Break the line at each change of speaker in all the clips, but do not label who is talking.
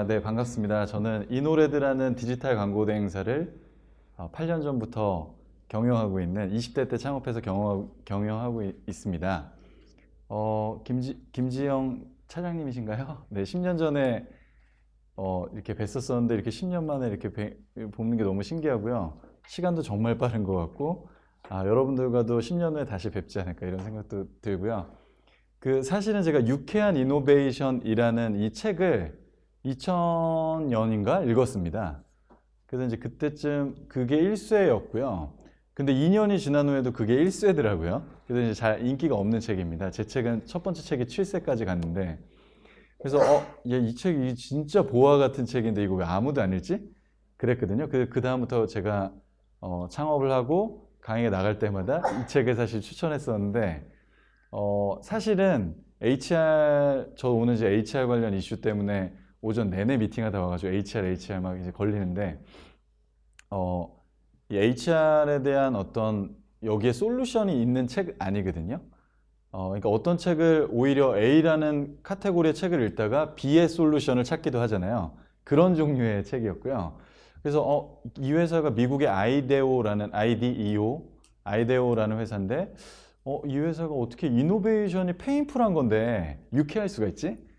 네, 반갑습니다. 저는 이노레드라는 디지털 광고 대행사를 8년 전부터 경영하고 있는 20대 때 창업해서 경영하고 있습니다. 김지영 차장님이신가요? 네, 10년 전에 이렇게 뵀었었는데 이렇게 10년 만에 이렇게 보는 게 너무 신기하고요. 시간도 정말 빠른 것 같고, 여러분들과도 10년 후에 다시 뵙지 않을까 이런 생각도 들고요. 사실은 제가 유쾌한 이노베이션이라는 이 책을 2000년인가 읽었습니다. 그래서 이제 그때쯤 그게 1쇄였고요. 근데 2년이 지난 후에도 그게 1쇄더라고요. 그래서 이제 잘 인기가 없는 책입니다. 제 책은 첫 번째 책이 7쇄까지 갔는데, 그래서 이 책이 진짜 보화 같은 책인데 이거 왜 아무도 안 읽지? 그랬거든요. 그 다음부터 제가 창업을 하고 강의에 나갈 때마다 이 책을 사실 추천했었는데, 사실은 저 오늘 이제 HR 관련 이슈 때문에 오전 내내 미팅하다 와가지고 HR 막 이제 걸리는데, 이 HR에 대한 어떤 여기에 솔루션이 있는 책 아니거든요. 그러니까 어떤 책을 오히려 A라는 카테고리의 책을 읽다가 B의 솔루션을 찾기도 하잖아요. 그런 종류의 책이었고요. 그래서 이 회사가 미국의 아이데오라는 회사인데, 이 회사가 어떻게 이노베이션이 페인풀한 건데 유쾌할 수가 있지?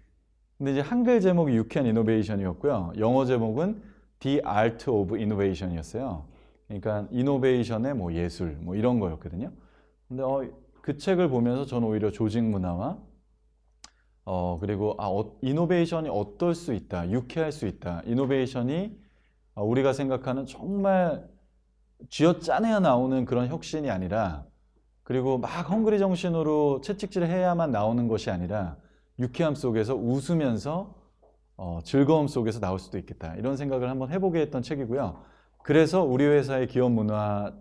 근데 이제 한글 제목이 유쾌한 이노베이션이었고요. 영어 제목은 The Art of Innovation이었어요. 그러니까 이노베이션의 뭐 예술 뭐 이런 거였거든요. 근데 그 책을 보면서 저는 오히려 조직 문화와 그리고 이노베이션이 어떨 수 있다, 유쾌할 수 있다. 이노베이션이 우리가 생각하는 정말 쥐어짜내야 나오는 그런 혁신이 아니라, 그리고 막 헝그리 정신으로 채찍질 해야만 나오는 것이 아니라 유쾌함 속에서 웃으면서 즐거움 속에서 나올 수도 있겠다. 이런 생각을 한번 해보게 했던 책이고요. 그래서 우리 회사의 기업 문화의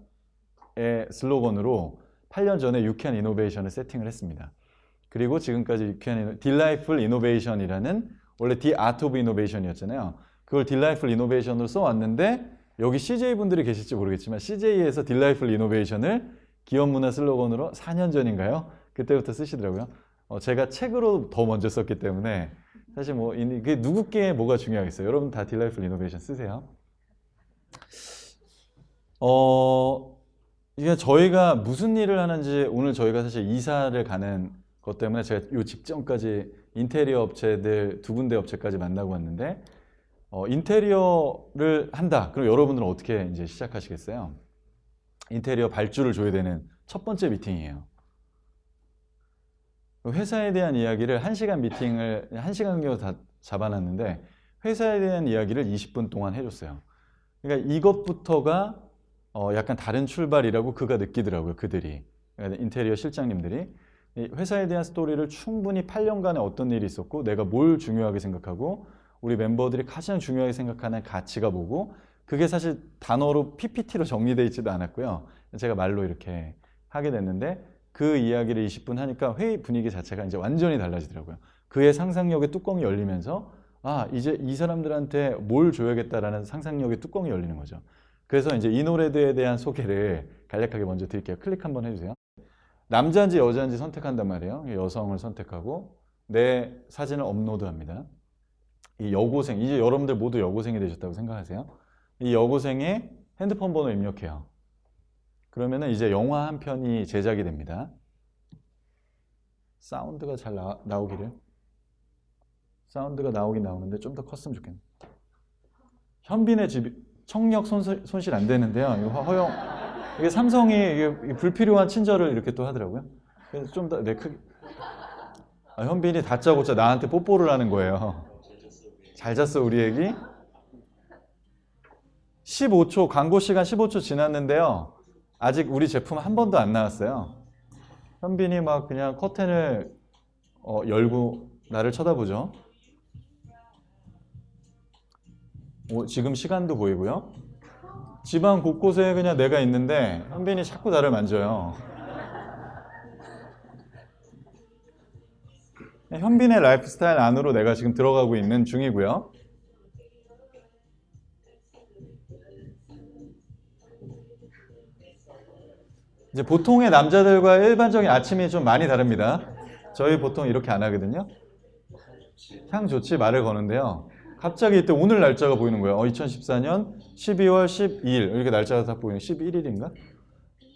슬로건으로 8년 전에 유쾌한 이노베이션을 세팅을 했습니다. 그리고 지금까지 유쾌한 Delightful Innovation이라는, 원래 The Art of Innovation이었잖아요. 그걸 Delightful Innovation으로 써왔는데, 여기 CJ분들이 계실지 모르겠지만 CJ에서 Delightful Innovation을 기업 문화 슬로건으로 4년 전인가요? 그때부터 쓰시더라고요. 제가 책으로 더 먼저 썼기 때문에 사실 뭐 그게 누구께 뭐가 중요하겠어요. 여러분 다 Delightful Innovation 쓰세요. 이게 저희가 무슨 일을 하는지, 오늘 저희가 사실 이사를 가는 것 때문에 제가 요 직전까지 인테리어 업체들 2군데 업체까지 만나고 왔는데, 인테리어를 한다. 그럼 여러분들은 어떻게 이제 시작하시겠어요? 인테리어 발주를 줘야 되는 첫 번째 미팅이에요. 회사에 대한 이야기를 1시간 미팅을 1시간 간격으로 다 잡아놨는데, 회사에 대한 이야기를 20분 동안 해줬어요. 그러니까 이것부터가 약간 다른 출발이라고 그가 느끼더라고요. 그들이, 그러니까 인테리어 실장님들이 회사에 대한 스토리를 충분히 8년간에 어떤 일이 있었고 내가 뭘 중요하게 생각하고 우리 멤버들이 가장 중요하게 생각하는 가치가 뭐고, 그게 사실 단어로 PPT로 정리되어 있지도 않았고요. 제가 말로 이렇게 하게 됐는데, 그 이야기를 20분 하니까 회의 분위기 자체가 이제 완전히 달라지더라고요. 그의 상상력의 뚜껑이 열리면서 이제 이 사람들한테 뭘 줘야겠다라는 상상력의 뚜껑이 열리는 거죠. 그래서 이제 이노레드에 대한 소개를 간략하게 먼저 드릴게요. 클릭 한번 해주세요. 남자인지 여자인지 선택한단 말이에요. 여성을 선택하고 내 사진을 업로드합니다. 이 여고생, 이제 여러분들 모두 여고생이 되셨다고 생각하세요. 이 여고생의 핸드폰 번호 입력해요. 그러면은 이제 영화 한 편이 제작이 됩니다. 사운드가 잘 나오기를. 사운드가 나오긴 나오는데 좀 더 컸으면 좋겠네. 현빈의 집 청력 손실 안 되는데요. 이거 허용. 이게 삼성이 이게 불필요한 친절을 이렇게 또 하더라고요. 그래서 좀 더 크게. 현빈이 다짜고짜 나한테 뽀뽀를 하는 거예요. 잘 잤어 우리 애기. 15초, 광고 시간 15초 지났는데요. 아직 우리 제품 한 번도 안 나왔어요. 현빈이 막 그냥 커튼을 열고 나를 쳐다보죠. 지금 시간도 보이고요. 집안 곳곳에 그냥 내가 있는데 현빈이 자꾸 나를 만져요. 현빈의 라이프 스타일 안으로 내가 지금 들어가고 있는 중이고요. 이제 보통의 남자들과 일반적인 아침이 좀 많이 다릅니다. 저희 보통 이렇게 안 하거든요. 향 좋지 말을 거는데요. 갑자기 이때 오늘 날짜가 보이는 거예요. 2014년 12월 12일 이렇게 날짜가 딱 보이는 11일인가?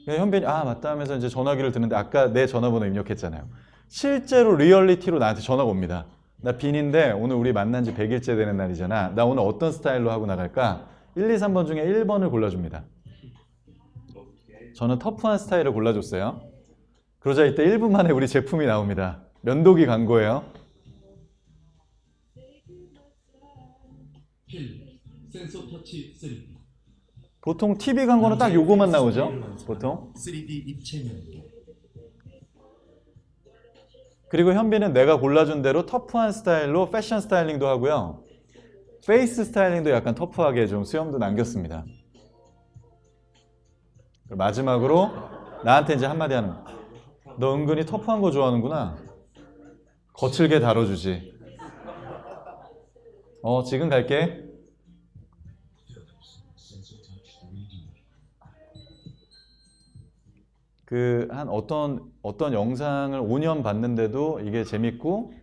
현빈이 아 맞다 하면서 이제 전화기를 드는데 아까 내 전화번호 입력했잖아요. 실제로 리얼리티로 나한테 전화가 옵니다. 나 빈인데 오늘 우리 만난 지 100일째 되는 날이잖아. 나 오늘 어떤 스타일로 하고 나갈까? 1, 2, 3번 중에 1번을 골라줍니다. 저는 터프한 스타일을 골라줬어요. 그러자 이때 1분 만에 우리 제품이 나옵니다. 면도기 광고예요.
센서 터치 3D.
보통 TV 광고는 딱 요거만 나오죠. 보통.
3D 입체 면도.
그리고 현빈은 내가 골라준 대로 터프한 스타일로 패션 스타일링도 하고요. 페이스 스타일링도 약간 터프하게 좀 수염도 남겼습니다. 마지막으로 나한테 이제 한마디 하는 거야. 너 은근히 터프한 거 좋아하는구나. 거칠게 다뤄주지. 지금 갈게. 한 어떤 영상을 5년 봤는데도 이게 재밌고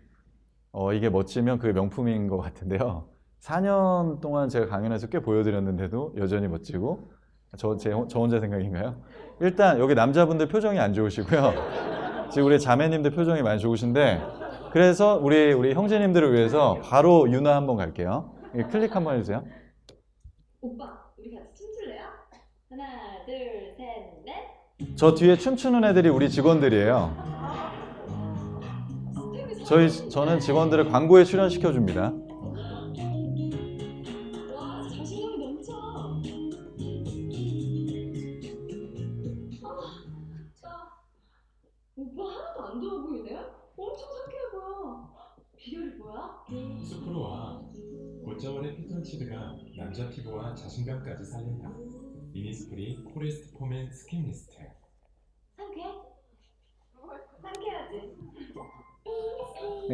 이게 멋지면 그게 명품인 것 같은데요. 4년 동안 제가 강연에서 꽤 보여드렸는데도 여전히 멋지고 저 혼자 생각인가요? 일단 여기 남자분들 표정이 안 좋으시고요. 지금 우리 자매님들 표정이 많이 좋으신데 그래서 우리 형제님들을 위해서 바로 유나 한번 갈게요. 클릭 한번 해주세요.
오빠, 우리 같이 춤출래요? 하나, 둘, 셋, 넷.
저 뒤에 춤추는 애들이 우리 직원들이에요. 저는 직원들을 광고에 출연시켜 줍니다.
와, 자신감이 넘쳐. 오빠 하나도 안 더워 보이네? 엄청 상쾌해 보여. 비결이 뭐야?
수프로와 고저울의 피톤치드가 남자 피부와 자신감까지 살린다. 이니스프리 포레스트 폼앤 스킨 미스트.
상쾌해? 상쾌하지?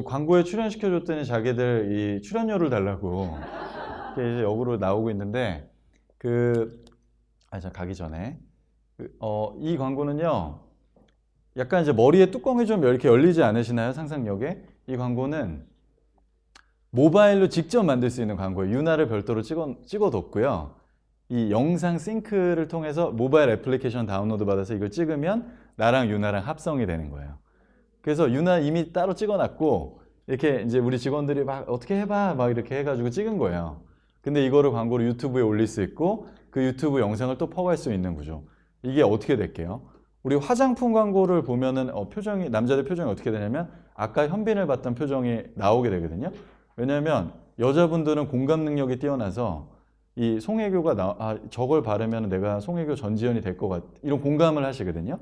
광고에 출연시켜 줬더니 자기들 이 출연료를 달라고 이게 이제 역으로 나오고 있는데 가기 전에 이 광고는요. 약간 이제 머리에 뚜껑이 좀 이렇게 열리지 않으시나요? 상상력에? 이 광고는 모바일로 직접 만들 수 있는 광고예요. 유나를 별도로 찍어뒀고요. 이 영상 싱크를 통해서 모바일 애플리케이션 다운로드 받아서 이걸 찍으면 나랑 유나랑 합성이 되는 거예요. 그래서 유나 이미 따로 찍어놨고 이렇게 이제 우리 직원들이 막 어떻게 해봐 막 이렇게 해가지고 찍은 거예요. 근데 이거를 광고로 유튜브에 올릴 수 있고 그 유튜브 영상을 또 퍼갈 수 있는 구조. 이게 어떻게 될게요? 우리 화장품 광고를 보면은 남자들 표정이 어떻게 되냐면 아까 현빈을 봤던 표정이 나오게 되거든요. 왜냐하면 여자분들은 공감 능력이 뛰어나서 이 송혜교가 저걸 바르면 내가 송혜교 전지현이 될 것 같 이런 공감을 하시거든요.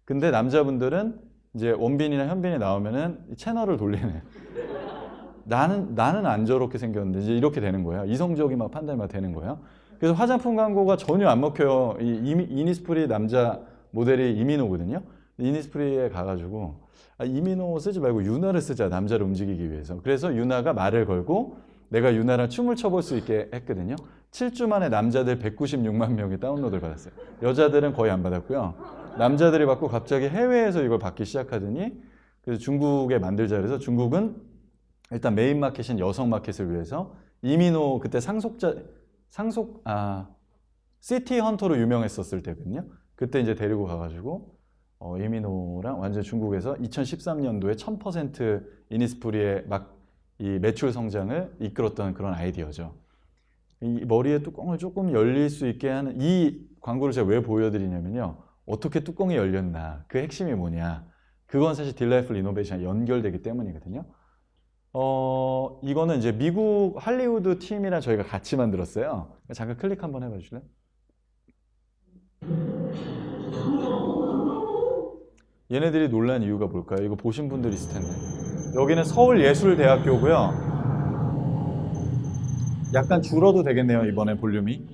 근데 남자분들은 이제 원빈이나 현빈이 나오면은 채널을 돌리는 나는 안 저렇게 생겼는데 이제 이렇게 되는 거예요. 이성적인 막 판단이 막 되는 거예요. 그래서 화장품 광고가 전혀 안 먹혀요. 이니스프리 남자 모델이 이민호거든요. 이니스프리에 가가지고 이민호 쓰지 말고 유나를 쓰자, 남자를 움직이기 위해서. 그래서 유나가 말을 걸고 내가 유나랑 춤을 춰볼 수 있게 했거든요. 7주 만에 남자들 196만 명이 다운로드를 받았어요. 여자들은 거의 안 받았고요. 남자들이 받고 갑자기 해외에서 이걸 받기 시작하더니 그래서 중국에 만들자 그래서 중국은 일단 메인 마켓인 여성 마켓을 위해서 이민호 그때 시티 헌터로 유명했었을 때거든요. 그때 이제 데리고 가가지고 이민호랑 완전 중국에서 2013년도에 1000% 이니스프리의 이 매출 성장을 이끌었던 그런 아이디어죠. 이 머리에 뚜껑을 조금 열릴 수 있게 하는 이 광고를 제가 왜 보여드리냐면요. 어떻게 뚜껑이 열렸나, 그 핵심이 뭐냐. 그건 사실 딜라이트풀 이노베이션에 연결되기 때문이거든요. 이거는 이제 미국 할리우드 팀이랑 저희가 같이 만들었어요. 잠깐 클릭 한번 해봐 주실래요? 얘네들이 놀란 이유가 뭘까요? 이거 보신 분들 있을 텐데. 여기는 서울예술대학교고요. 약간 줄어도 되겠네요, 이번에 볼륨이.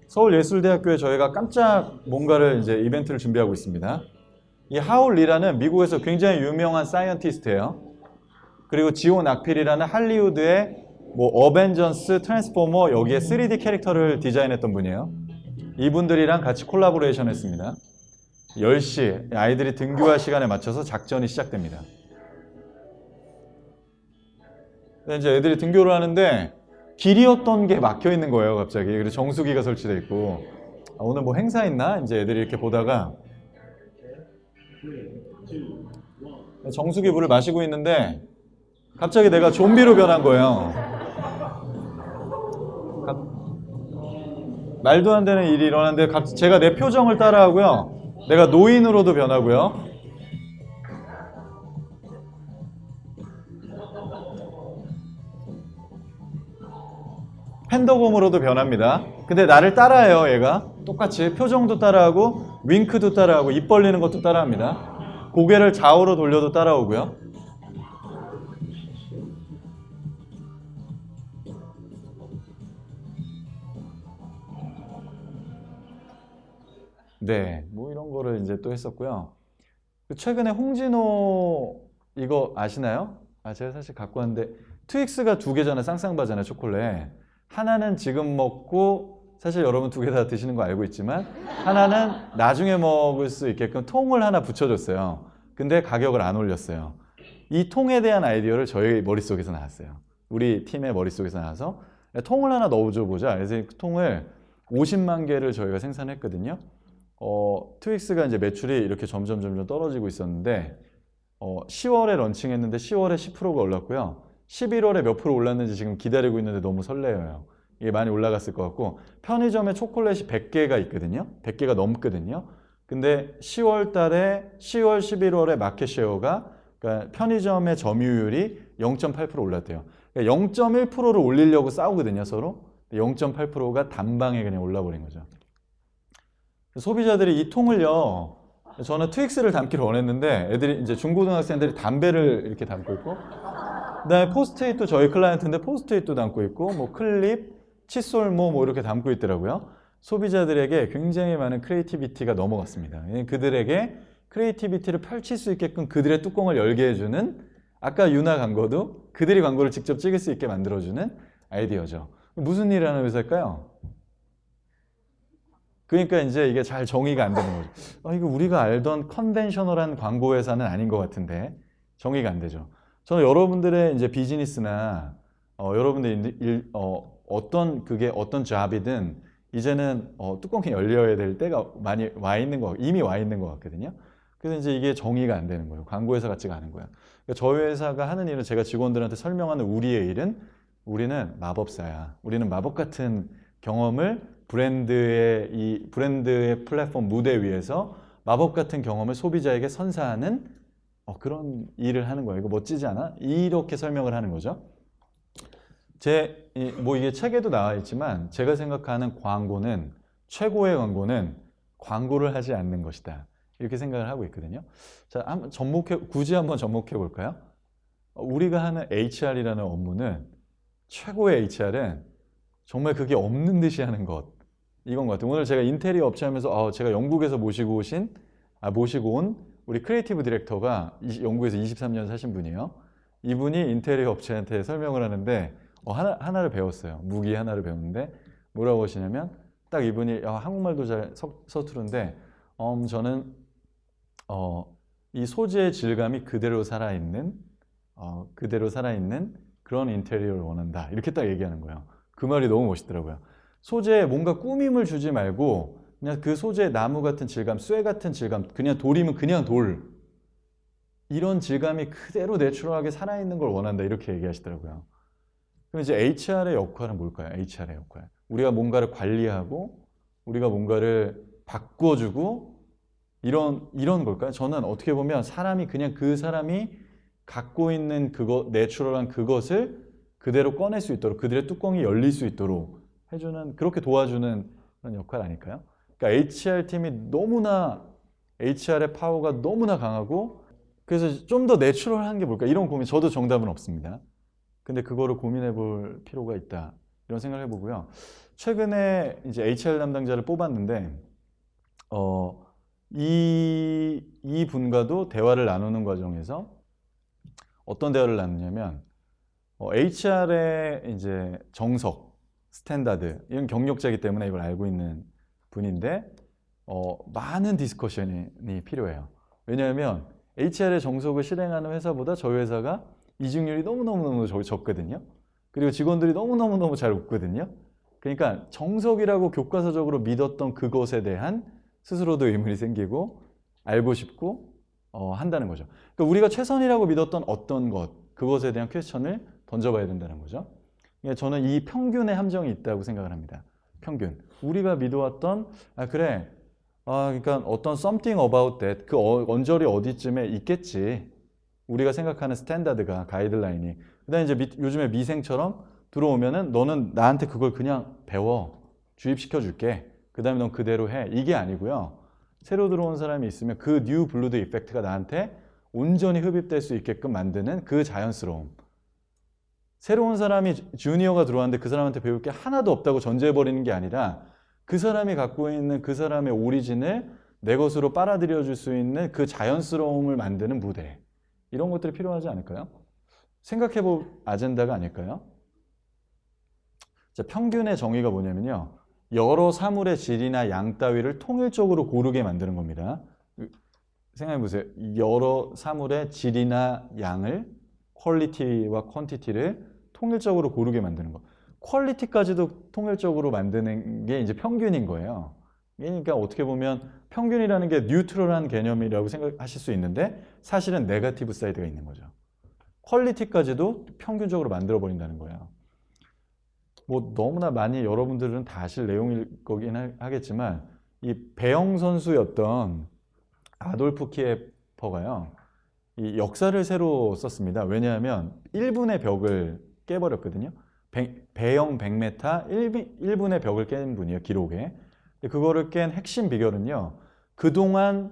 서울예술대학교에 저희가 깜짝 뭔가를 이제 이벤트를 준비하고 있습니다. 이 하울 리라는 미국에서 굉장히 유명한 사이언티스트예요. 그리고 지온 악필이라는 할리우드의 어벤져스, 트랜스포머 여기에 3D 캐릭터를 디자인했던 분이에요. 이분들이랑 같이 콜라보레이션 했습니다. 10시 아이들이 등교할 시간에 맞춰서 작전이 시작됩니다. 근데 이제 애들이 등교를 하는데 길이었던 게 막혀 있는 거예요, 갑자기. 그래서 정수기가 설치돼 있고. 아, 오늘 뭐 행사 있나? 이제 애들이 이렇게 보다가 정수기 물을 마시고 있는데 갑자기 내가 좀비로 변한 거예요. 말도 안 되는 일이 일어났는데 제가 내 표정을 따라하고요. 내가 노인으로도 변하고요. 팬더곰으로도 변합니다. 근데 나를 따라해요, 얘가. 똑같이 표정도 따라하고 윙크도 따라하고 입 벌리는 것도 따라합니다. 고개를 좌우로 돌려도 따라오고요. 네, 뭐 이런 거를 이제 또 했었고요. 최근에 홍진호 이거 아시나요? 아, 제가 사실 갖고 왔는데 트윅스가 두 개잖아요. 쌍쌍바잖아요, 초콜릿. 하나는 지금 먹고 사실 여러분 두 개 다 드시는 거 알고 있지만 하나는 나중에 먹을 수 있게끔 통을 하나 붙여줬어요. 근데 가격을 안 올렸어요. 이 통에 대한 아이디어를 저희 머릿속에서 나왔어요. 우리 팀의 머릿속에서 나와서 통을 하나 넣어줘 보자. 그래서 그 통을 50만 개를 저희가 생산했거든요. 트윅스가 이제 매출이 이렇게 점점 떨어지고 있었는데 10월에 런칭했는데 10월에 10%가 올랐고요. 11월에 몇 프로 올랐는지 지금 기다리고 있는데 너무 설레어요. 이게 많이 올라갔을 것 같고 편의점에 초콜릿이 100개가 있거든요. 100개가 넘거든요. 근데 10월 달에 10월, 11월에 마켓쉐어가 그러니까 편의점의 점유율이 0.8% 올랐대요. 그러니까 0.1%를 올리려고 싸우거든요, 서로. 0.8%가 단방에 그냥 올라버린 거죠. 소비자들이 이 통을요, 저는 트윅스를 담기를 원했는데 애들이 이제 중고등학생들이 담배를 이렇게 담고 있고 그다음에 포스트잇도 저희 클라이언트인데 포스트잇도 담고 있고 뭐 클립, 칫솔모 뭐 이렇게 담고 있더라고요. 소비자들에게 굉장히 많은 크리에이티비티가 넘어갔습니다. 그들에게 크리에이티비티를 펼칠 수 있게끔 그들의 뚜껑을 열게 해주는 아까 유나 광고도 그들이 광고를 직접 찍을 수 있게 만들어주는 아이디어죠. 무슨 일을 하는 회사일까요? 그러니까 이제 이게 잘 정의가 안 되는 거죠. 이거 우리가 알던 컨벤셔널한 광고 회사는 아닌 것 같은데 정의가 안 되죠. 저는 여러분들의 이제 비즈니스나 여러분들 어떤 그게 어떤 잡이든 이제는 뚜껑이 열려야 될 때가 많이 와 있는 거 이미 와 있는 것 같거든요. 그래서 이제 이게 정의가 안 되는 거예요. 광고 회사 같지가 않은 거예요. 그러니까 저희 회사가 하는 일은 제가 직원들한테 설명하는 우리의 일은 우리는 마법사야. 우리는 마법 같은 경험을 브랜드의 플랫폼 무대 위에서 마법 같은 경험을 소비자에게 선사하는 그런 일을 하는 거예요. 이거 멋지지 않아? 이렇게 설명을 하는 거죠. 뭐 이게 책에도 나와 있지만 제가 생각하는 광고는 최고의 광고는 광고를 하지 않는 것이다. 이렇게 생각을 하고 있거든요. 자, 굳이 한번 접목해 볼까요? 우리가 하는 HR이라는 업무는 최고의 HR은 정말 그게 없는 듯이 하는 것. 이건 것 같아요. 오늘 제가 인테리어 업체 하면서 제가 영국에서 모시고 온 우리 크리에이티브 디렉터가 영국에서 23년 사신 분이에요. 이분이 인테리어 업체한테 설명을 하는데 하나를 배웠어요. 무기 하나를 배웠는데 뭐라고 하시냐면 딱 이분이 한국말도 잘 서투른데 저는 이 소재의 질감이 그대로 살아있는 그런 인테리어를 원한다. 이렇게 딱 얘기하는 거예요. 그 말이 너무 멋있더라고요. 소재에 뭔가 꾸밈을 주지 말고 그냥 그 소재의 나무 같은 질감, 쇠 같은 질감, 그냥 돌이면 그냥 돌. 이런 질감이 그대로 내추럴하게 살아있는 걸 원한다. 이렇게 얘기하시더라고요. 그럼 이제 HR의 역할은 뭘까요? HR의 역할. 우리가 뭔가를 관리하고 우리가 뭔가를 바꿔주고 이런 걸까요? 저는 어떻게 보면 사람이 그냥 그 사람이 갖고 있는 내추럴한 그것을 그대로 꺼낼 수 있도록 그들의 뚜껑이 열릴 수 있도록 해주는 그렇게 도와주는 그런 역할 아닐까요? 그러니까 HR팀이 HR의 파워가 너무나 강하고 그래서 좀 더 내추럴한 게 뭘까? 이런 고민 저도 정답은 없습니다. 근데 그거를 고민해 볼 필요가 있다. 이런 생각을 해보고요. 최근에 이제 HR 담당자를 뽑았는데 이 분과도 대화를 나누는 과정에서 어떤 대화를 나누냐면 HR의 이제 정석, 스탠다드 이런 경력자이기 때문에 이걸 알고 있는 분인데 많은 디스커션이 필요해요. 왜냐하면 HR의 정석을 실행하는 회사보다 저희 회사가 이직률이 너무너무너무 적거든요. 그리고 직원들이 너무너무너무 잘 웃거든요. 그러니까 정석이라고 교과서적으로 믿었던 그것에 대한 스스로도 의문이 생기고 알고 싶고 한다는 거죠. 그러니까 우리가 최선이라고 믿었던 어떤 것, 그것에 대한 퀘스천을 던져봐야 된다는 거죠. 그러니까 저는 이 평균의 함정이 있다고 생각을 합니다. 평균. 우리가 믿어왔던 그래. 그러니까 어떤 something about that, 그 언저리 어디쯤에 있겠지. 우리가 생각하는 스탠다드가, 가이드라인이. 그다음에 이제 요즘에 미생처럼 들어오면은 너는 나한테 그걸 그냥 배워. 주입시켜 줄게. 그다음에 넌 그대로 해. 이게 아니고요. 새로 들어온 사람이 있으면 그 뉴 블루드 이펙트가 나한테 온전히 흡입될 수 있게끔 만드는 그 자연스러움. 새로운 사람이 주니어가 들어왔는데 그 사람한테 배울 게 하나도 없다고 전제해버리는 게 아니라 그 사람이 갖고 있는 그 사람의 오리진을 내 것으로 빨아들여 줄 수 있는 그 자연스러움을 만드는 무대. 이런 것들이 필요하지 않을까요? 생각해볼 아젠다가 아닐까요? 자, 평균의 정의가 뭐냐면요. 여러 사물의 질이나 양 따위를 통일적으로 고르게 만드는 겁니다. 생각해보세요. 여러 사물의 질이나 양을, 퀄리티와 퀀티티를 통일적으로 고르게 만드는 거. 퀄리티까지도 통일적으로 만드는 게 이제 평균인 거예요. 그러니까 어떻게 보면 평균이라는 게 뉴트럴한 개념이라고 생각하실 수 있는데 사실은 네거티브 사이드가 있는 거죠. 퀄리티까지도 평균적으로 만들어 버린다는 거예요. 뭐 너무나 많이 여러분들은 다 아실 내용일 거긴 하겠지만 이 배영 선수였던 아돌프 키에퍼가요. 이 역사를 새로 썼습니다. 왜냐하면 1분의 벽을 깨버렸거든요. 배영 100m 1분의 벽을 깬 분이에요. 기록에. 그거를 깬 핵심 비결은요. 그동안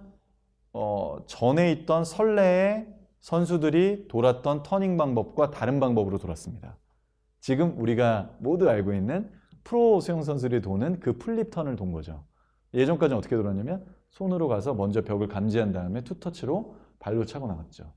전에 있던 선례의 선수들이 돌았던 터닝 방법과 다른 방법으로 돌았습니다. 지금 우리가 모두 알고 있는 프로 수영 선수들이 도는 그 플립 턴을 돈 거죠. 예전까지는 어떻게 돌았냐면 손으로 가서 먼저 벽을 감지한 다음에 투터치로 발로 차고 나갔죠.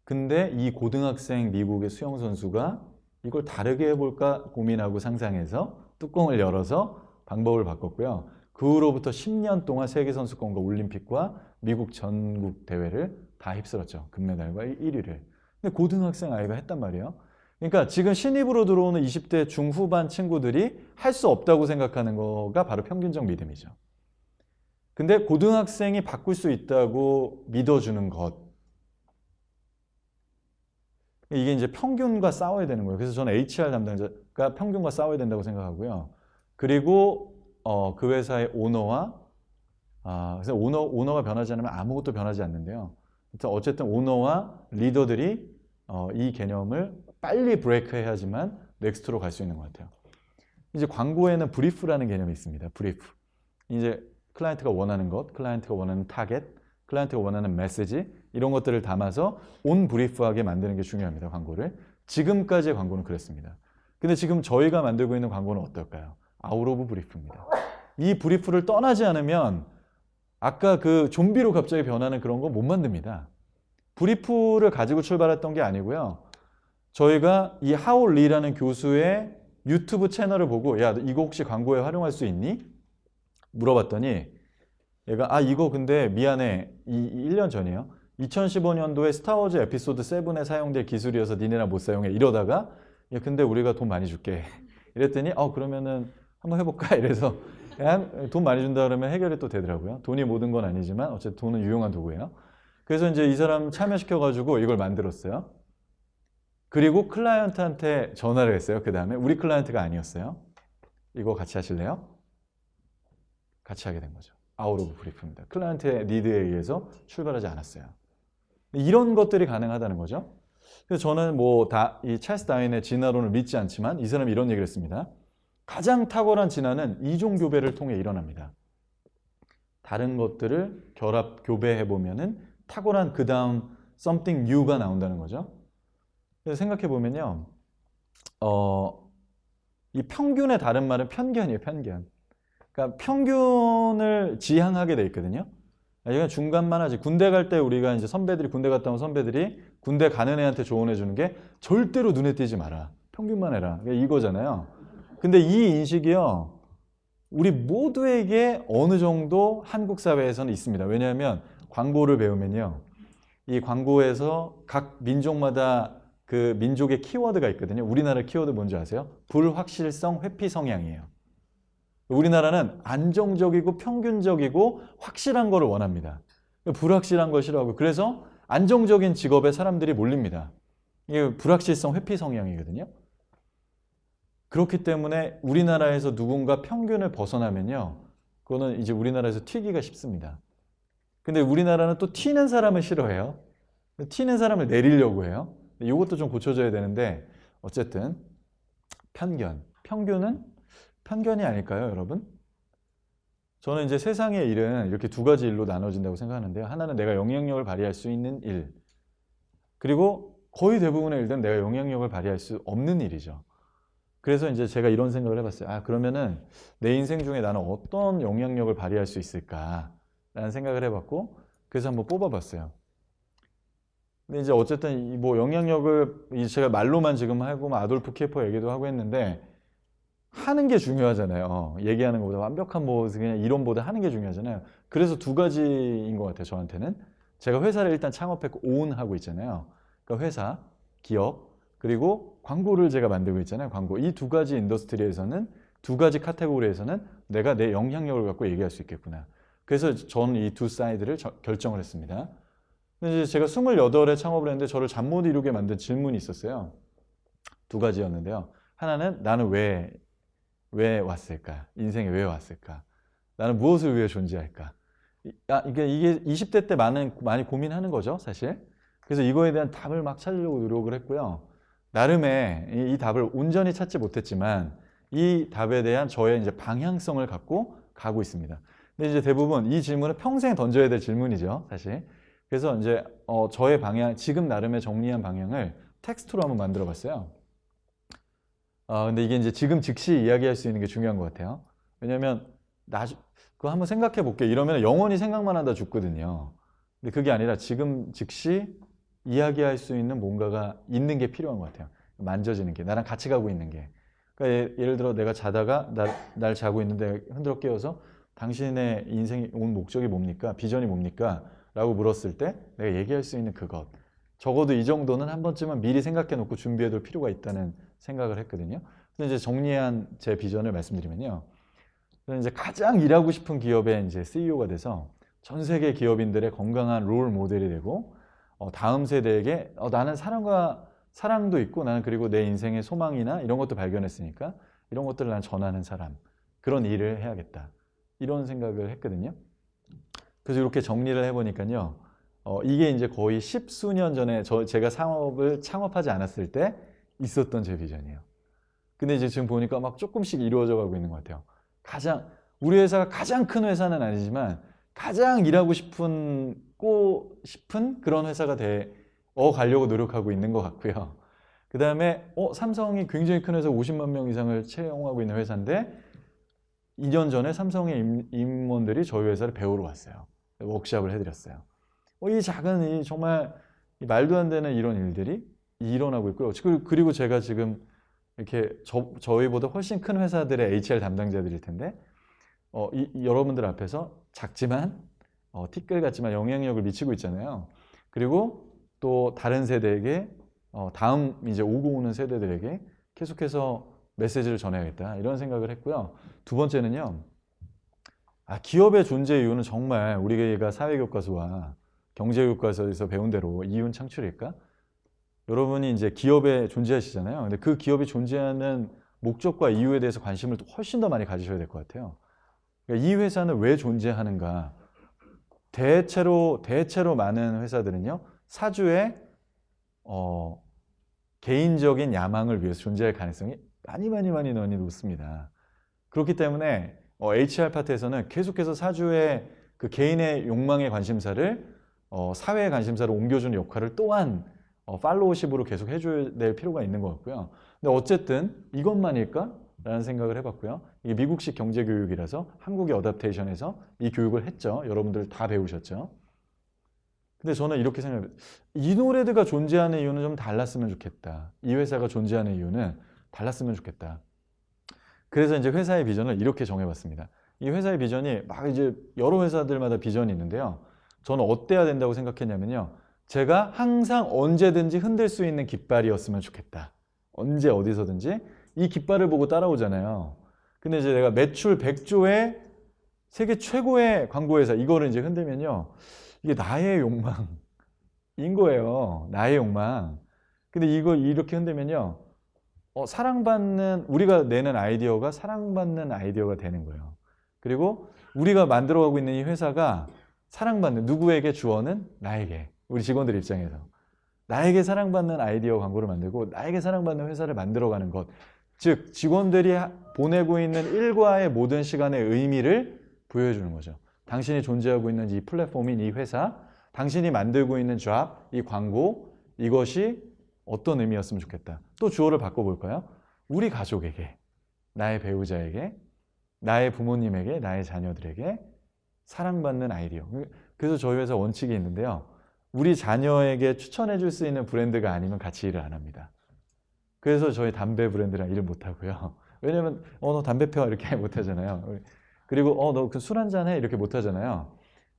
근데 이 고등학생 미국의 수영 선수가 이걸 다르게 해볼까 고민하고 상상해서 뚜껑을 열어서 방법을 바꿨고요. 그 후로부터 10년 동안 세계선수권과 올림픽과 미국 전국 대회를 다 휩쓸었죠. 금메달과 1위를. 근데 고등학생 아이가 했단 말이에요. 그러니까 지금 신입으로 들어오는 20대 중후반 친구들이 할 수 없다고 생각하는 거가 바로 평균적 믿음이죠. 근데 고등학생이 바꿀 수 있다고 믿어주는 것. 이게 이제 평균과 싸워야 되는 거예요. 그래서 저는 HR 담당자가 평균과 싸워야 된다고 생각하고요. 그리고 그 회사의 오너와 그래서 오너가 변하지 않으면 아무것도 변하지 않는데요. 어쨌든 오너와 리더들이 이 개념을 빨리 브레이크해야지만 넥스트로 갈 수 있는 것 같아요. 이제 광고에는 브리프라는 개념이 있습니다. 브리프. 이제 클라이언트가 원하는 것, 클라이언트가 원하는 타겟, 클라이언트가 원하는 메시지 이런 것들을 담아서 온 브리프하게 만드는 게 중요합니다. 광고를. 지금까지의 광고는 그랬습니다. 근데 지금 저희가 만들고 있는 광고는 어떨까요? 아웃 오브 브리프입니다. 이 브리프를 떠나지 않으면 아까 그 좀비로 갑자기 변하는 그런 거 못 만듭니다. 브리프를 가지고 출발했던 게 아니고요. 저희가 이 하올 리라는 교수의 유튜브 채널을 보고 야, 이거 혹시 광고에 활용할 수 있니? 물어봤더니 얘가 이거 근데 미안해. 1년 전이에요. 2015년도에 스타워즈 에피소드 7에 사용될 기술이어서 니네랑 못 사용해. 이러다가 야, 근데 우리가 돈 많이 줄게. 이랬더니 그러면은 한번 해볼까? 이래서 그냥 돈 많이 준다 그러면 해결이 또 되더라고요. 돈이 모든 건 아니지만 어쨌든 돈은 유용한 도구예요. 그래서 이제 이 사람 참여시켜가지고 이걸 만들었어요. 그리고 클라이언트한테 전화를 했어요. 그 다음에 우리 클라이언트가 아니었어요. 이거 같이 하실래요? 같이 하게 된 거죠. 아웃 오브 브리프입니다. 클라이언트의 니드에 의해서 출발하지 않았어요. 이런 것들이 가능하다는 거죠. 그래서 저는 뭐 이 찰스 다윈의 진화론을 믿지 않지만 이 사람이 이런 얘기를 했습니다. 가장 탁월한 진화는 이종 교배를 통해 일어납니다. 다른 것들을 결합 교배해 보면은 탁월한 그 다음 something new가 나온다는 거죠. 그래서 생각해 보면요, 이 평균의 다른 말은 편견이에요, 편견. 그러니까 평균을 지향하게 돼 있거든요. 이건 중간만 하지. 군대 갈 때 우리가 이제 선배들이 군대 갔다 온 선배들이 군대 가는 애한테 조언해 주는 게 절대로 눈에 띄지 마라. 평균만 해라. 이거잖아요. 근데 이 인식이요, 우리 모두에게 어느 정도 한국 사회에서는 있습니다. 왜냐하면 광고를 배우면요, 이 광고에서 각 민족마다 그 민족의 키워드가 있거든요. 우리나라 키워드 뭔지 아세요? 불확실성, 회피 성향이에요. 우리나라는 안정적이고 평균적이고 확실한 거를 원합니다. 불확실한 걸 싫어하고 그래서 안정적인 직업에 사람들이 몰립니다. 이게 불확실성, 회피 성향이거든요. 그렇기 때문에 우리나라에서 누군가 평균을 벗어나면요. 그거는 이제 우리나라에서 튀기가 쉽습니다. 근데 우리나라는 또 튀는 사람을 싫어해요. 튀는 사람을 내리려고 해요. 이것도 좀 고쳐져야 되는데 어쨌든 편견. 평균은 편견이 아닐까요, 여러분? 저는 이제 세상의 일은 이렇게 두 가지 일로 나눠진다고 생각하는데요. 하나는 내가 영향력을 발휘할 수 있는 일. 그리고 거의 대부분의 일들은 내가 영향력을 발휘할 수 없는 일이죠. 그래서 이제 제가 이런 생각을 해봤어요. 아, 그러면은 내 인생 중에 나는 어떤 영향력을 발휘할 수 있을까라는 생각을 해봤고, 그래서 한번 뽑아봤어요. 근데 이제 어쨌든 이 뭐 영향력을 제가 말로만 지금 하고 뭐 아돌프 키퍼 얘기도 하고 했는데 하는 게 중요하잖아요. 얘기하는 것보다 완벽한 뭐 그냥 이론보다 하는 게 중요하잖아요. 그래서 두 가지인 것 같아요. 저한테는 제가 회사를 일단 창업했고 오운하고 있잖아요. 그러니까 회사, 기업 그리고 광고를 제가 만들고 있잖아요. 광고. 이 두 가지 인더스트리에서는 두 가지 카테고리에서는 내가 내 영향력을 갖고 얘기할 수 있겠구나. 그래서 저는 이 두 사이드를 결정을 했습니다. 근데 이제 제가 28에 창업을 했는데 저를 잠 못 이루게 만든 질문이 있었어요. 두 가지였는데요. 하나는 나는 왜 왔을까? 인생에 왜 왔을까? 나는 무엇을 위해 존재할까? 이게 20대 때 많이 고민하는 거죠, 사실. 그래서 이거에 대한 답을 막 찾으려고 노력을 했고요. 나름의 이 답을 온전히 찾지 못했지만 이 답에 대한 저의 이제 방향성을 갖고 가고 있습니다. 근데 이제 대부분 이 질문은 평생 던져야 될 질문이죠, 사실. 그래서 이제 저의 방향, 지금 나름의 정리한 방향을 텍스트로 한번 만들어 봤어요. 근데 이게 이제 지금 즉시 이야기할 수 있는 게 중요한 것 같아요. 왜냐면 그거 한번 생각해 볼게요. 이러면 영원히 생각만 하다 죽거든요. 근데 그게 아니라 지금 즉시 이야기할 수 있는 뭔가가 있는 게 필요한 것 같아요. 만져지는 게, 나랑 같이 가고 있는 게. 그러니까 예를 들어 내가 자다가 날 자고 있는데 흔들어 깨워서 당신의 인생의 온 목적이 뭡니까? 비전이 뭡니까? 라고 물었을 때 내가 얘기할 수 있는 그것. 적어도 이 정도는 한 번쯤은 미리 생각해 놓고 준비해 둘 필요가 있다는 생각을 했거든요. 그래서 이제 정리한 제 비전을 말씀드리면요. 저는 이제 가장 일하고 싶은 기업의 이제 CEO가 돼서 전 세계 기업인들의 건강한 롤 모델이 되고 다음 세대에게 나는 사랑도 있고 나는 그리고 내 인생의 소망이나 이런 것도 발견했으니까 이런 것들을 난 전하는 사람, 그런 일을 해야겠다. 이런 생각을 했거든요. 그래서 이렇게 정리를 해보니까요. 이게 이제 거의 10수년 전에 제가 사업을 창업하지 않았을 때 있었던 제 비전이에요. 근데 이제 지금 보니까 막 조금씩 이루어져 가고 있는 것 같아요. 우리 회사가 가장 큰 회사는 아니지만 가장 일하고 싶은 그런 회사가 가려고 노력하고 있는 것 같고요. 그 다음에 삼성이 굉장히 큰 회사 50만 명 이상을 채용하고 있는 회사인데 2년 전에 삼성의 임원들이 저희 회사를 배우러 왔어요. 워크숍을 해드렸어요. 이 작은 정말 말도 안 되는 이런 일들이 일어나고 있고요. 그리고 제가 지금 이렇게 저희보다 훨씬 큰 회사들의 HR 담당자들일 텐데 여러분들 앞에서 작지만 티끌 같지만 영향력을 미치고 있잖아요. 그리고 또 다른 세대에게 다음 이제 오고 오는 세대들에게 계속해서 메시지를 전해야겠다 이런 생각을 했고요. 두 번째는요. 기업의 존재 이유는 정말 우리가 사회교과서와 경제교과서에서 배운 대로 이윤 창출일까? 여러분이 이제 기업에 존재하시잖아요. 근데 그 기업이 존재하는 목적과 이유에 대해서 관심을 훨씬 더 많이 가지셔야 될 것 같아요. 그러니까 이 회사는 왜 존재하는가? 대체로 많은 회사들은요, 사주의 개인적인 야망을 위해서 존재할 가능성이 많이 높습니다. 그렇기 때문에 HR 파트에서는 계속해서 사주의 그 개인의 욕망의 관심사를 사회의 관심사로 옮겨주는 역할을 또한 팔로우십으로 계속 해줘야 될 필요가 있는 것 같고요. 근데 어쨌든 이것만일까? 라는 생각을 해봤고요. 이게 미국식 경제교육이라서 한국의 어댑테이션에서 이 교육을 했죠. 여러분들 다 배우셨죠. 근데 저는 이렇게 생각해요. 이노레드가 존재하는 이유는 좀 달랐으면 좋겠다. 이 회사가 존재하는 이유는 달랐으면 좋겠다. 그래서 이제 회사의 비전을 이렇게 정해봤습니다. 이 회사의 비전이 막 이제 여러 회사들마다 비전이 있는데요. 저는 어때야 된다고 생각했냐면요. 제가 항상 언제든지 흔들 수 있는 깃발이었으면 좋겠다. 언제 어디서든지 이 깃발을 보고 따라오잖아요. 근데 이제 내가 매출 100조의 세계 최고의 광고회사 이거를 이제 흔들면요. 이게 나의 욕망인 거예요. 나의 욕망. 근데 이거 이렇게 흔들면요. 사랑받는, 우리가 내는 아이디어가 사랑받는 아이디어가 되는 거예요. 그리고 우리가 만들어가고 있는 이 회사가 사랑받는, 누구에게 주어는? 나에게. 우리 직원들 입장에서. 나에게 사랑받는 아이디어 광고를 만들고 나에게 사랑받는 회사를 만들어가는 것. 즉, 직원들이 보내고 있는 일과의 모든 시간의 의미를 부여해주는 거죠. 당신이 존재하고 있는 이 플랫폼인 이 회사, 당신이 만들고 있는 잡, 이 광고, 이것이 어떤 의미였으면 좋겠다. 또 주어를 바꿔볼까요? 우리 가족에게, 나의 배우자에게, 나의 부모님에게, 나의 자녀들에게 사랑받는 아이디어. 그래서 저희 회사 원칙이 있는데요. 우리 자녀에게 추천해 줄 수 있는 브랜드가 아니면 같이 일을 안 합니다. 그래서 저희 담배 브랜드랑 일을 못 하고요. 왜냐면 너 담배 펴 이렇게 못 하잖아요. 그리고 너 그 술 한잔 해 이렇게 못 하잖아요.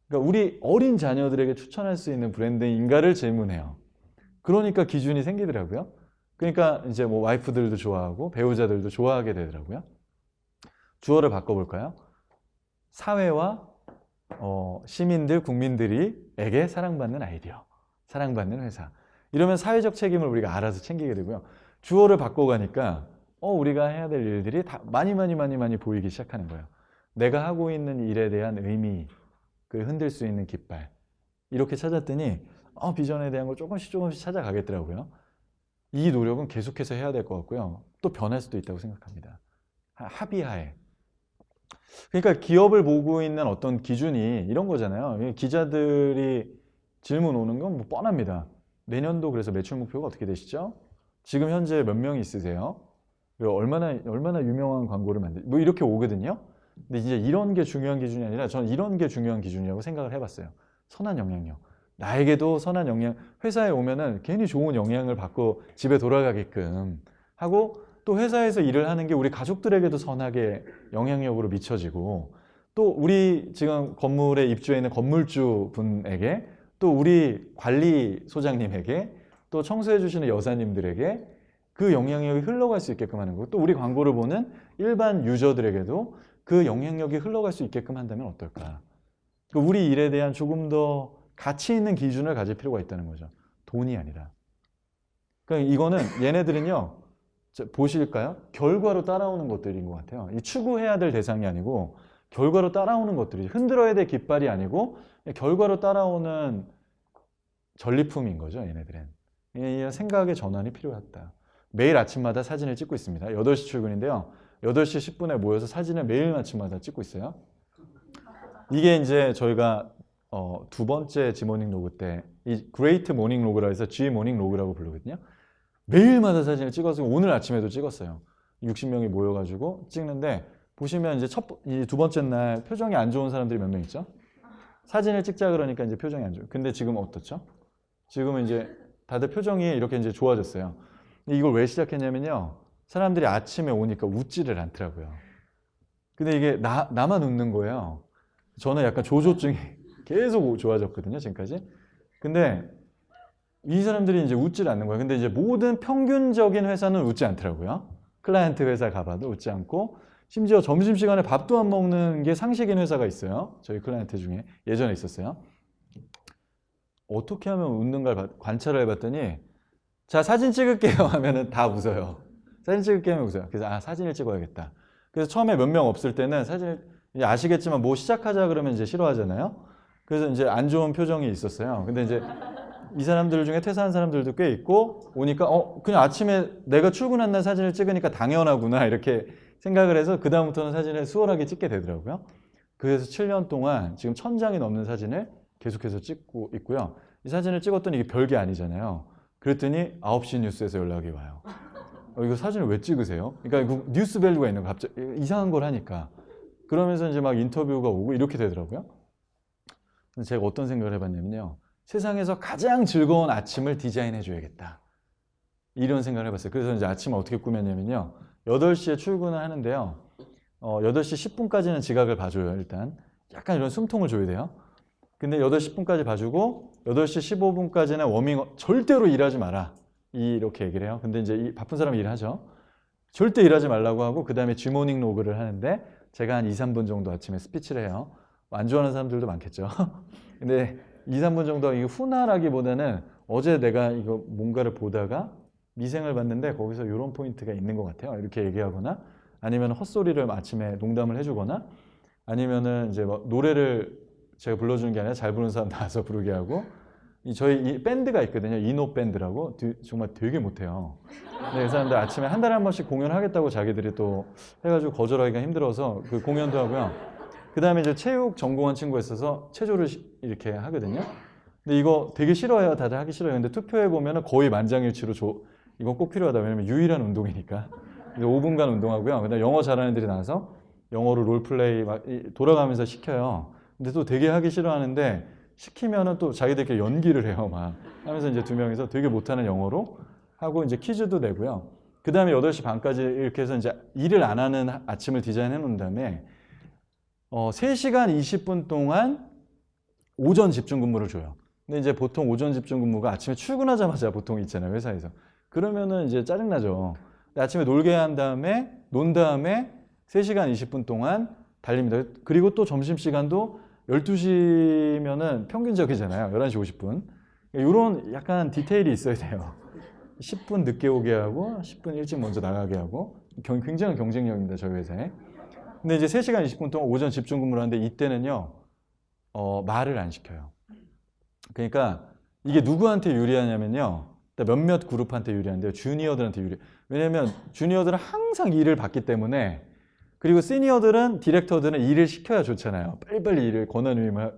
그러니까 우리 어린 자녀들에게 추천할 수 있는 브랜드인가를 질문해요. 그러니까 기준이 생기더라고요. 그러니까 이제 뭐 와이프들도 좋아하고 배우자들도 좋아하게 되더라고요. 주어를 바꿔볼까요? 사회와 시민들, 국민들이에게 사랑받는 아이디어, 사랑받는 회사. 이러면 사회적 책임을 우리가 알아서 챙기게 되고요. 주어를 바꿔가니까 우리가 해야 될 일들이 다 많이 보이기 시작하는 거예요. 내가 하고 있는 일에 대한 의미, 그 흔들 수 있는 깃발. 이렇게 찾았더니 비전에 대한 걸 조금씩 찾아가겠더라고요. 이 노력은 계속해서 해야 될 것 같고요. 또 변할 수도 있다고 생각합니다. 합의하에. 그러니까 기업을 보고 있는 어떤 기준이 이런 거잖아요. 기자들이 질문 오는 건 뭐 뻔합니다. 내년도 그래서 매출 목표가 어떻게 되시죠? 지금 현재 몇 명이 있으세요? 그리고 얼마나 유명한 광고를 뭐 이렇게 오거든요. 근데 이제 이런 게 중요한 기준이 아니라 저는 이런 게 중요한 기준이라고 생각을 해봤어요. 선한 영향력. 나에게도 선한 영향, 회사에 오면은 괜히 좋은 영향을 받고 집에 돌아가게끔 하고 또 회사에서 일을 하는 게 우리 가족들에게도 선하게 영향력으로 미쳐지고 또 우리 지금 건물에 입주해 있는 건물주 분에게 또 우리 관리소장님에게 또 청소해 주시는 여사님들에게 그 영향력이 흘러갈 수 있게끔 하는 거고 또 우리 광고를 보는 일반 유저들에게도 그 영향력이 흘러갈 수 있게끔 한다면 어떨까? 우리 일에 대한 조금 더 가치 있는 기준을 가질 필요가 있다는 거죠. 돈이 아니라. 그러니까 이거는 얘네들은요. 보실까요? 결과로 따라오는 것들인 것 같아요. 이 추구해야 될 대상이 아니고 결과로 따라오는 것들이 흔들어야 될 깃발이 아니고 결과로 따라오는 전리품인 거죠. 얘네들은. 이 생각의 전환이 필요하다. 매일 아침마다 사진을 찍고 있습니다. 8시 출근인데요. 8시 10분에 모여서 사진을 매일 아침마다 찍고 있어요. 이게 이제 저희가 두 번째 지모닝 로그 때 이 그레이트 모닝 로그라 해서 G 모닝 로그라고 부르거든요. 매일마다 사진을 찍어서 오늘 아침에도 찍었어요. 60명이 모여가지고 찍는데 보시면 이제 두 번째 날 표정이 안 좋은 사람들이 몇 명 있죠? 사진을 찍자 그러니까 이제 표정이 안 좋아요. 근데 지금 어떻죠? 지금은 이제 다들 표정이 이렇게 이제 좋아졌어요. 이걸 왜 시작했냐면요. 사람들이 아침에 오니까 웃지를 않더라고요. 근데 이게 나만 웃는 거예요. 저는 약간 조조증이 계속 좋아졌거든요, 지금까지. 근데 이 사람들이 이제 웃질 않는 거예요. 근데 이제 모든 평균적인 회사는 웃지 않더라고요. 클라이언트 회사 가봐도 웃지 않고 심지어 점심시간에 밥도 안 먹는 게 상식인 회사가 있어요. 저희 클라이언트 중에 예전에 있었어요. 어떻게 하면 웃는가를 관찰을 해봤더니 자 사진 찍을게요 하면은 다 웃어요. 사진 찍을게요 하면 웃어요. 그래서 사진을 찍어야겠다. 그래서 처음에 몇 명 없을 때는 사진을 이제 아시겠지만 뭐 시작하자 그러면 이제 싫어하잖아요. 그래서 이제 안 좋은 표정이 있었어요. 근데 이제 이 사람들 중에 퇴사한 사람들도 꽤 있고 오니까 그냥 아침에 내가 출근한 날 사진을 찍으니까 당연하구나 이렇게 생각을 해서 그 다음부터는 사진을 수월하게 찍게 되더라고요. 그래서 7년 동안 지금 1000장이 넘는 사진을 계속해서 찍고 있고요. 이 사진을 찍었더니 이게 별게 아니잖아요. 그랬더니 9시 뉴스에서 연락이 와요. 이거 사진을 왜 찍으세요? 그러니까 뉴스 밸류가 있는 거 갑자기 이상한 걸 하니까 그러면서 이제 막 인터뷰가 오고 이렇게 되더라고요. 제가 어떤 생각을 해봤냐면요. 세상에서 가장 즐거운 아침을 디자인해 줘야겠다. 이런 생각을 해봤어요. 그래서 이제 아침을 어떻게 꾸몄냐면요. 8시에 출근을 하는데요. 8시 10분까지는 지각을 봐줘요, 일단. 약간 이런 숨통을 줘야 돼요. 근데 8시 10분까지 봐주고 8시 15분까지는 워밍업 절대로 일하지 마라. 이렇게 얘기를 해요. 근데 이제 이 바쁜 사람은 일하죠. 절대 일하지 말라고 하고 그 다음에 G모닝 로그를 하는데 제가 한 2, 3분 정도 아침에 스피치를 해요. 안 좋아하는 사람들도 많겠죠. 근데 2, 3분 정도 이게 훈화라기보다는 어제 내가 이거 뭔가를 보다가 미생을 봤는데 거기서 이런 포인트가 있는 것 같아요. 이렇게 얘기하거나 아니면 헛소리를 아침에 농담을 해주거나 아니면은 이제 뭐 노래를 제가 불러주는 게 아니라 잘 부르는 사람 나와서 부르게 하고 저희 이 밴드가 있거든요. 이노 밴드라고 정말 되게 못해요. 네, 그 사람들 아침에 한 달에 한 번씩 공연하겠다고 자기들이 또 해가지고 거절하기가 힘들어서 그 공연도 하고요. 그 다음에 이제 체육 전공한 친구가 있어서 체조를 이렇게 하거든요. 근데 이거 되게 싫어해요. 다들 하기 싫어요. 근데 투표해 보면은 거의 만장일치로 이건 꼭 필요하다. 왜냐면 유일한 운동이니까. 5분간 운동하고요. 그다음에 영어 잘하는 애들이 나와서 영어로 롤플레이 막 돌아가면서 시켜요. 근데 또 되게 하기 싫어하는데 시키면은 또 자기들끼리 연기를 해요. 막 하면서 이제 두 명이서 되게 못하는 영어로 하고 이제 퀴즈도 내고요. 그 다음에 8시 반까지 이렇게 해서 이제 일을 안 하는 아침을 디자인해 놓은 다음에 3시간 20분 동안 오전 집중 근무를 줘요. 근데 이제 보통 오전 집중 근무가 아침에 출근하자마자 보통 있잖아요. 회사에서. 그러면은 이제 짜증나죠. 근데 아침에 놀게 한 다음에 논 다음에 3시간 20분 동안 달립니다. 그리고 또 점심시간도 12시면은 평균적이잖아요. 11시 50분. 이런 약간 디테일이 있어야 돼요. 10분 늦게 오게 하고 10분 일찍 먼저 나가게 하고 굉장한 경쟁력입니다. 저희 회사에. 근데 이제 3시간 20분 동안 오전 집중 근무를 하는데 이때는요. 말을 안 시켜요. 그러니까 이게 누구한테 유리하냐면요. 몇몇 그룹한테 유리한데요. 주니어들한테 유리. 왜냐면 주니어들은 항상 일을 받기 때문에 그리고 시니어들은 디렉터들은 일을 시켜야 좋잖아요. 빨리빨리 일을 권한위임을.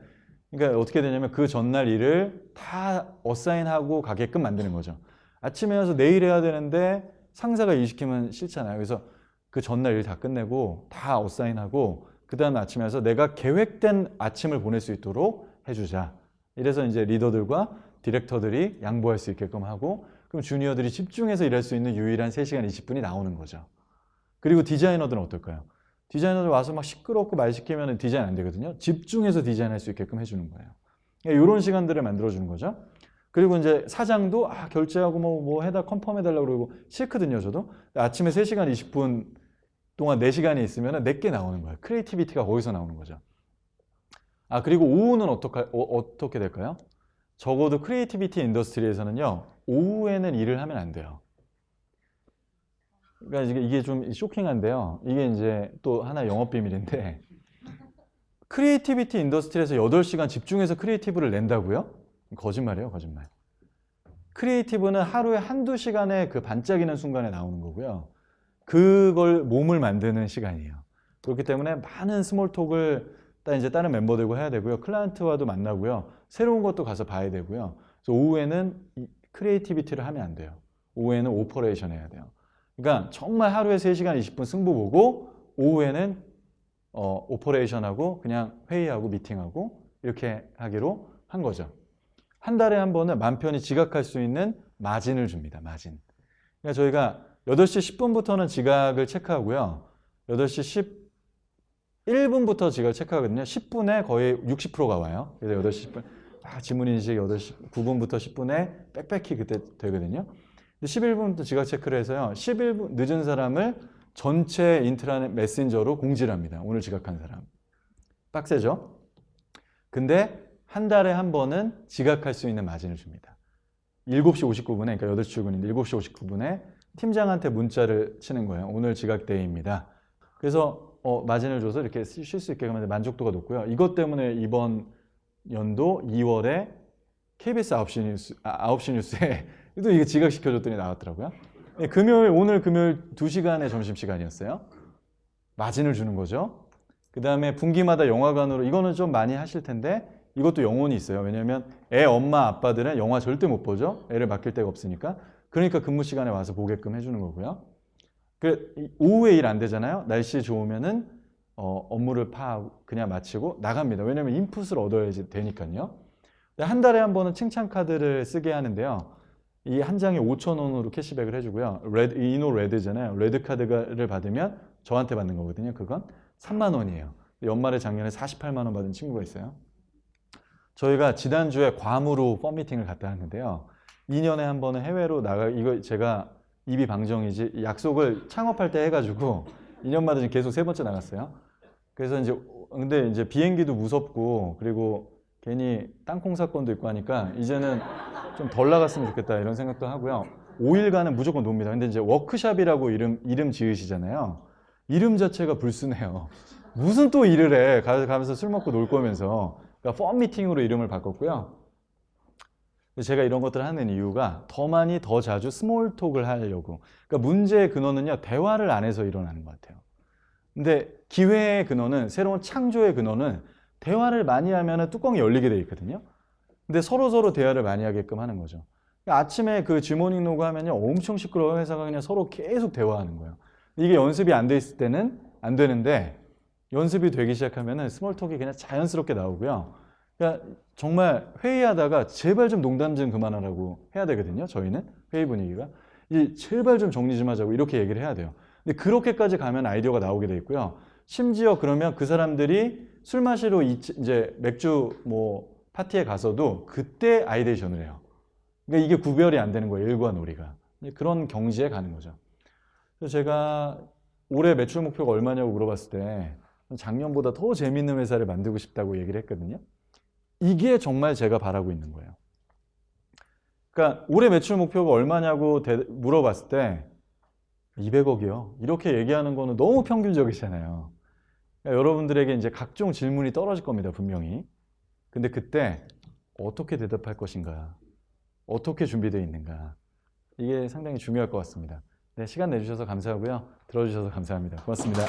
그러니까 어떻게 되냐면 그 전날 일을 다 어사인하고 가게끔 만드는 거죠. 아침에 와서 내일 해야 되는데 상사가 일 시키면 싫잖아요. 그래서 그 전날 일 다 끝내고 다 어사인하고 그 다음 아침에 와서 내가 계획된 아침을 보낼 수 있도록 해주자. 이래서 이제 리더들과 디렉터들이 양보할 수 있게끔 하고 그럼 주니어들이 집중해서 일할 수 있는 유일한 3시간 20분이 나오는 거죠. 그리고 디자이너들은 어떨까요? 디자이너들 와서 막 시끄럽고 말 시키면 디자인 안 되거든요. 집중해서 디자인할 수 있게끔 해주는 거예요. 이런 시간들을 만들어주는 거죠. 그리고 이제 사장도 결제하고 뭐 해다 컨펌 해달라고 그러고 싫거든요. 저도. 아침에 3시간 20분 동안 4시간이 있으면 내게 나오는 거예요. 크리에이티비티가 거기서 나오는 거죠. 그리고 오후는 어떻게 될까요? 적어도 크리에이티비티 인더스트리에서는요. 오후에는 일을 하면 안 돼요. 그러니까 이게 좀 쇼킹한데요. 이게 이제 또 하나 영업 비밀인데 크리에이티비티 인더스트리에서 8시간 집중해서 크리에이티브를 낸다고요? 거짓말이에요, 거짓말. 크리에이티브는 하루에 한두 시간에 그 반짝이는 순간에 나오는 거고요. 그걸 몸을 만드는 시간이에요. 그렇기 때문에 많은 스몰 톡을 이제 다른 멤버들과 해야 되고요. 클라이언트와도 만나고요. 새로운 것도 가서 봐야 되고요. 그래서 오후에는 크리에이티비티를 하면 안 돼요. 오후에는 오퍼레이션 해야 돼요. 그러니까 정말 하루에 3시간 20분 승부 보고 오후에는 오퍼레이션하고 그냥 회의하고 미팅하고 이렇게 하기로 한 거죠. 한 달에 한 번은 맘 편히 지각할 수 있는 마진을 줍니다. 마진. 그러니까 저희가 8시 10분부터는 지각을 체크하고요. 8시 11분부터 지각을 체크하거든요. 10분에 거의 60%가 와요. 그래서 8시 10분 지문인식 8시 9분부터 10분에 빽빽히 그때 되거든요. 11분부터 지각 체크를 해서요. 11분 늦은 사람을 전체 인트라넷 메신저로 공지를 합니다. 오늘 지각한 사람. 빡세죠? 근데 한 달에 한 번은 지각할 수 있는 마진을 줍니다. 7시 59분에, 그러니까 8시 출근인데 7시 59분에 팀장한테 문자를 치는 거예요. 오늘 지각데이입니다. 그래서 마진을 줘서 이렇게 쉴 수 있게 하면 만족도가 높고요. 이것 때문에 이번 연도 2월에 KBS 9시 뉴스에 또 이거 지각시켜줬더니 나왔더라고요. 오늘 금요일 2시간의 점심시간이었어요. 마진을 주는 거죠. 그 다음에 분기마다 영화관으로, 이거는 좀 많이 하실 텐데 이것도 영혼이 있어요. 왜냐하면 애 엄마 아빠들은 영화 절대 못 보죠. 애를 맡길 데가 없으니까. 그러니까 근무 시간에 와서 보게끔 해주는 거고요. 오후에 일 안 되잖아요. 날씨 좋으면은 업무를 그냥 마치고 나갑니다. 왜냐하면 인풋을 얻어야지 되니까요. 한 달에 한 번은 칭찬 카드를 쓰게 하는데요. 이 한 장에 5,000원으로 캐시백을 해주고요. 이노 레드잖아요. 레드 카드를 받으면 저한테 받는 거거든요. 그건 3만 원이에요. 연말에 작년에 48만 원 받은 친구가 있어요. 저희가 지난주에 괌으로 펌 미팅을 갔다 왔는데요. 2년에 한 번은 해외로 이거 제가 입이 방정이지 약속을 창업할 때 해가지고 2년마다 지금 계속 3번째 나갔어요. 그래서 근데 이제 비행기도 무섭고 그리고 괜히 땅콩 사건도 있고 하니까 이제는 좀 덜 나갔으면 좋겠다 이런 생각도 하고요. 5일간은 무조건 놉니다. 근데 이제 워크샵이라고 이름 지으시잖아요. 이름 자체가 불순해요. 무슨 또 일을 해. 가면서 술 먹고 놀 거면서. 그러니까 펌 미팅으로 이름을 바꿨고요. 제가 이런 것들을 하는 이유가 더 많이 더 자주 스몰 톡을 하려고. 그러니까 문제의 근원은요. 대화를 안 해서 일어나는 것 같아요. 근데 기회의 근원은 새로운 창조의 근원은 대화를 많이 하면 뚜껑이 열리게 돼 있거든요. 근데 서로 대화를 많이 하게끔 하는 거죠. 그러니까 아침에 그 G모닝 로그 하면요. 엄청 시끄러워. 회사가 그냥 서로 계속 대화하는 거예요. 이게 연습이 안 돼 있을 때는 안 되는데 연습이 되기 시작하면은 스몰 톡이 그냥 자연스럽게 나오고요. 그러니까 정말 회의하다가 제발 좀 농담 좀 그만하라고 해야 되거든요. 저희는 회의 분위기가 제발 좀 정리 좀 하자고 이렇게 얘기를 해야 돼요. 근데 그렇게까지 가면 아이디어가 나오게 돼 있고요. 심지어 그러면 그 사람들이 술 마시러 이제 맥주 뭐 파티에 가서도 그때 아이데이션을 해요. 그러니까 이게 구별이 안 되는 거예요. 일과 놀이가. 그런 경지에 가는 거죠. 그래서 제가 올해 매출 목표가 얼마냐고 물어봤을 때 작년보다 더 재밌는 회사를 만들고 싶다고 얘기를 했거든요. 이게 정말 제가 바라고 있는 거예요. 그러니까 올해 매출 목표가 얼마냐고 물어봤을 때 200억이요. 이렇게 얘기하는 거는 너무 평균적이잖아요. 그러니까 여러분들에게 이제 각종 질문이 떨어질 겁니다. 분명히. 근데 그때 어떻게 대답할 것인가? 어떻게 준비되어 있는가? 이게 상당히 중요할 것 같습니다. 네, 시간 내주셔서 감사하고요. 들어주셔서 감사합니다. 고맙습니다.